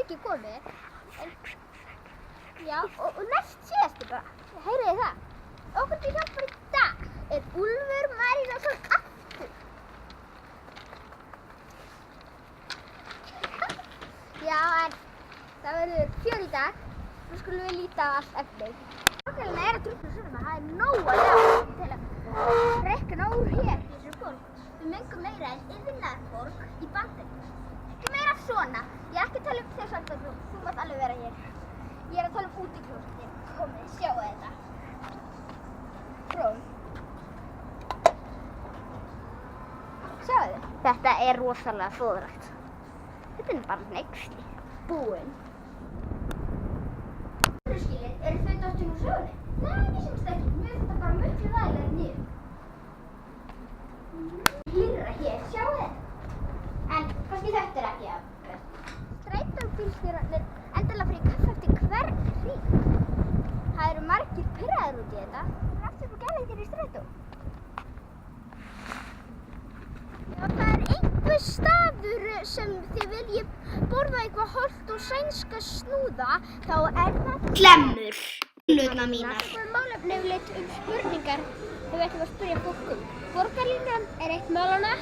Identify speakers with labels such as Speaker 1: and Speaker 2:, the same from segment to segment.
Speaker 1: ekki komið. Já, og næst síðastu bara. Heyrið þið það? Okkur til hjálpar í dag Úlfur Marínason aftur. Já, en það verður fjör í dag. Nú skulum við líta á allt eftir. Nákvæmlega að trufla svona, það nóg að gera til að reikna úr hér í þessu borg. Við mengum meira en iðnaðarborg í Bandaríkjunum. Ekki meira svona. Ég ekki að tala þér Sandra, þú mátt alveg vera hér. Ég að tala útiklósettin. Komið, sjáu þetta. Prófum. Sjáu þið. Þetta rosalega fróðlegt. Þetta bara hneyksli. Búinn. Eru þau dottin úr sögunni? Nei, mér finnst ekki. Mér finnst þetta bara miklu vægilega niður. Hýrra hér, sjáu þið. En kannski þetta ekki að breyta. Strætóbílstjórarnir endilega fyrir kaffi eftir hvern hring. Það eru margir pirraðir út í þetta. Það er aftur upp á gæðleitir í strætó. Já, það er einhver staður sem þið viljið borða eitthvað hollt og sænska snúða, þá er það klemmur. Lutna mínar. Það er málefni yfirleitt spurningar þegar við ætlum að spyrja fólk um. Borgarlínan er eitt málana,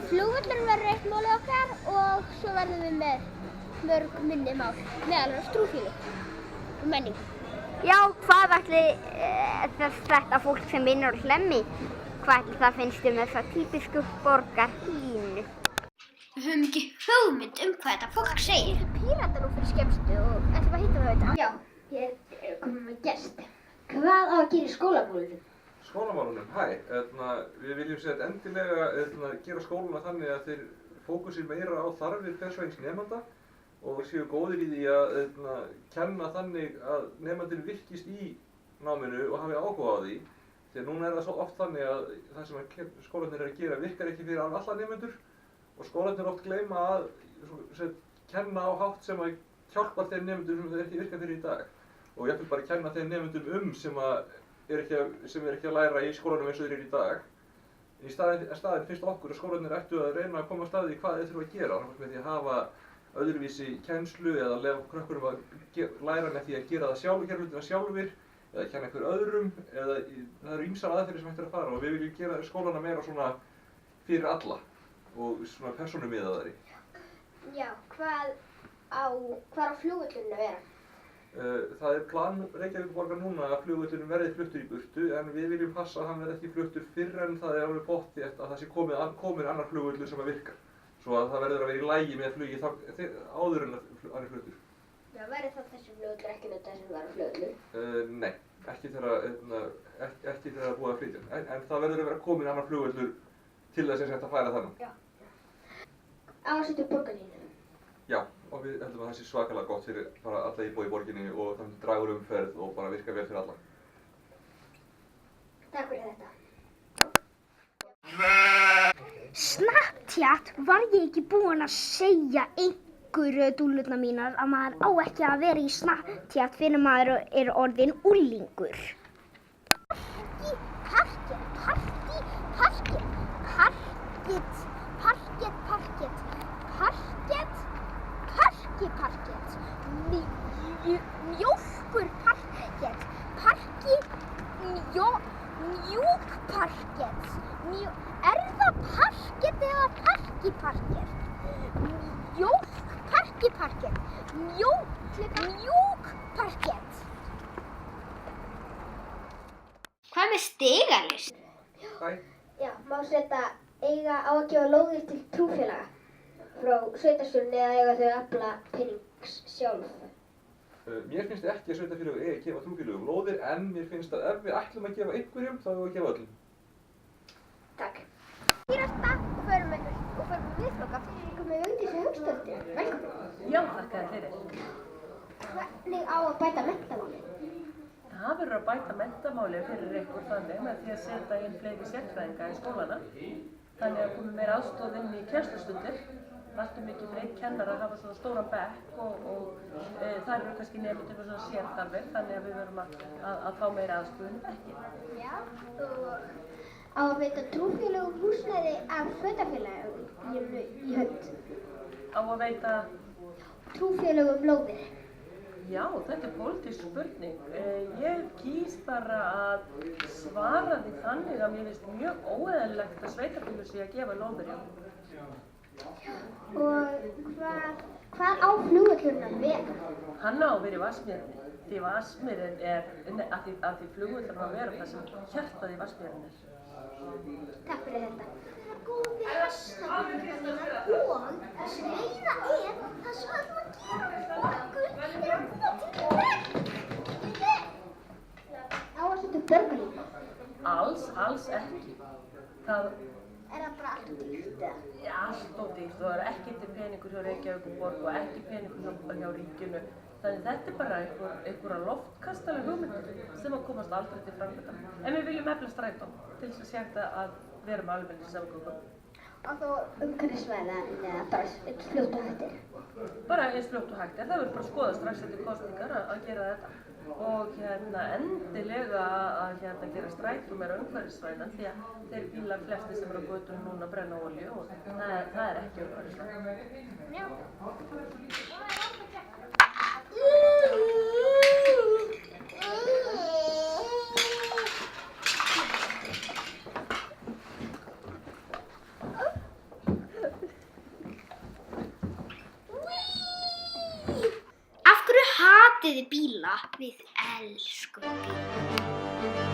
Speaker 1: flugvöllurinn verður eitt málið okkar og svo verðum við með mörg minni mál, meðal annars trúfélög og menningu. Já, hvað ætli þetta fólk sem vinnur á Hlemmi, hvað ætli það finnst þessa típisku borgarlínu? Við höfum ekki hugmynd hvað þetta fólk segir. Píratar nú fyrir skemmstu og ætlum að hitta þau þetta. Já, ég er komin með gest. Hvað á að gera í skólamálunum?
Speaker 2: Skólamálunum? Hæ, við viljum endilega gera skóluna þannig að þeir fókusir meira á þarfir hvers og eins nemanda og séu góðir í því að kenna þannig að nemandinn virkist í náminu og hafi áhuga á því. Þegar núna er það svo oft þannig að það sem skólarnir eru að gera virkar ekki fyrir alla nemendur og skólarnir oft gleyma að kenna á hátt sem að hjálpar þeim nemendum sem þeir ekki virka fyrir í dag og jafnvel bara kenna þeim nemendum sem er ekki að læra í skólanum eins og þeir eru í dag. Í staðinn finnst okkur að skólarnir ættu að reyna að koma að staði hvað þeir þurfa að gera með því að hafa öðruvísi kennslu eða leyfa krökkunum að læra með því að gera það sjálfur, gera hlutina sjálfir eða kenna einhver öðrum eða það eru ýmsar aðferðir sem hægt er að fara og við viljum gera skólana meira svona fyrir alla og svona persónumiðaðari.
Speaker 1: Já, hvar á flugvöllurinn að vera?
Speaker 2: Það er plan Reykjavíkurborgar núna að flugvöllurinn verði fluttur í burtu en við viljum passa að hann verði ekki fluttur fyrr en það er alveg pottþétt að það sé komin annar flugvöllur sem virkar. Svo að það verður að vera í lagi með flugi áður en hann er fluttur.
Speaker 1: Já, verður þá þessi flugvöllur ekki notað sem var á flugvöllur?
Speaker 2: Nei, ekki þegar það er búið að flytja. En það verður að vera komin annar flugvöllur til þess að færa þannig.
Speaker 1: Já. Á að setja upp borgarlínu?
Speaker 2: Já, og við heldum að það sé svakalega gott fyrir bara alla íbúa í borginni og þannig dragur umferð og bara virkar vel fyrir alla.
Speaker 1: Takk fyrir þetta. Snapchat var ég ekki búin að segja einhverju dúllurnar mínar að maður á ekki að vera í Snapchat fyrir maður er orðinn unglingur. Parkett, mjólkurparkett, mjúkparkett, er það parkett eða parkett? Mjólkparkett, mjúkparkett. Hvað með stigalist?
Speaker 2: Hæ?
Speaker 1: Já, má eiga á að gefa lóðir til trúfélaga frá sveitarstjórninni eða eiga þau að afla penings sjálf?
Speaker 2: Mér finnst ekki að sveitarfélög eigi að gefa trúfélögum lóðir en mér finnst að ef við ætlum að gefa einhverjum þá erum við að gefa öllum.
Speaker 1: Takk. Pírata og förum við viðflokka. Komið Vigdísi Hauksdóttir. Velkomin.
Speaker 3: Já, þakka þér fyrir.
Speaker 1: Hvernig á að bæta menntamálið?
Speaker 3: Það verður að bæta menntamálið fyrir ykkur þannig með því að setja inn fleiri sérfræðinga í skólana. Þannig að komið meira aðstoð inn í kennslustundir. Allt mikið fyrir einn kennar að hafa svona stóran bekk og þar eru kannski nemendur með svona sérþarfir, þannig að við verðum að fá meira aðstoð inn í bekkinn.
Speaker 1: Já, og á að veita trúfélögum húsnæði af sveitarfélaginu í hönd.
Speaker 3: Á að veita
Speaker 1: trúfélögum lóðir?
Speaker 3: Já, þetta er pólitísk spurning. Ég kýs bara að svara því þannig að mér finnst mjög óeðlilegt að sveitarfélög sé að gefa lóðir, já.
Speaker 1: Og hvar á flugvöllurinn að vera?
Speaker 3: Hann á að vera í Vatnsmýrinni. Því Vatnsmýrin að því flugvöllurinn á að vera það sem hjartað í Vatnsmýrinni er.
Speaker 1: Takk fyrir þetta. Það er góði hestarnir og sleiða er það sem að okkur er að búa til vegg. Á að setja börn í það?
Speaker 3: Alls ekki. Það
Speaker 1: Er það bara allt dýrt eða?
Speaker 3: er allt og dýrt og það er ekki til peningur hjá Reykjavíkurborg og ekki peningur hjá ríkinu. Þannig þetta er bara einhverja loftkastalega hugmyndir sem að komast aldrei til framkvæmda. En við viljum efla strætó til þess að sé hægt að vera með almennilega samgöngum.
Speaker 1: Og þá umhverfisvæðan eða bara eins fljótt og hægt er?
Speaker 3: Bara eins fljótt og hægt er. Það verður bara að skoða strax eftir kosningar að gera þetta. Og endilega að gera strætó meira umhverfisvænan því að þeir bílar flesti sem eru á götunum núna brenna olíu og það er ekki umhverfisvæn.
Speaker 1: Já. Af hverju hatið þið bíla? Við elskum bíla.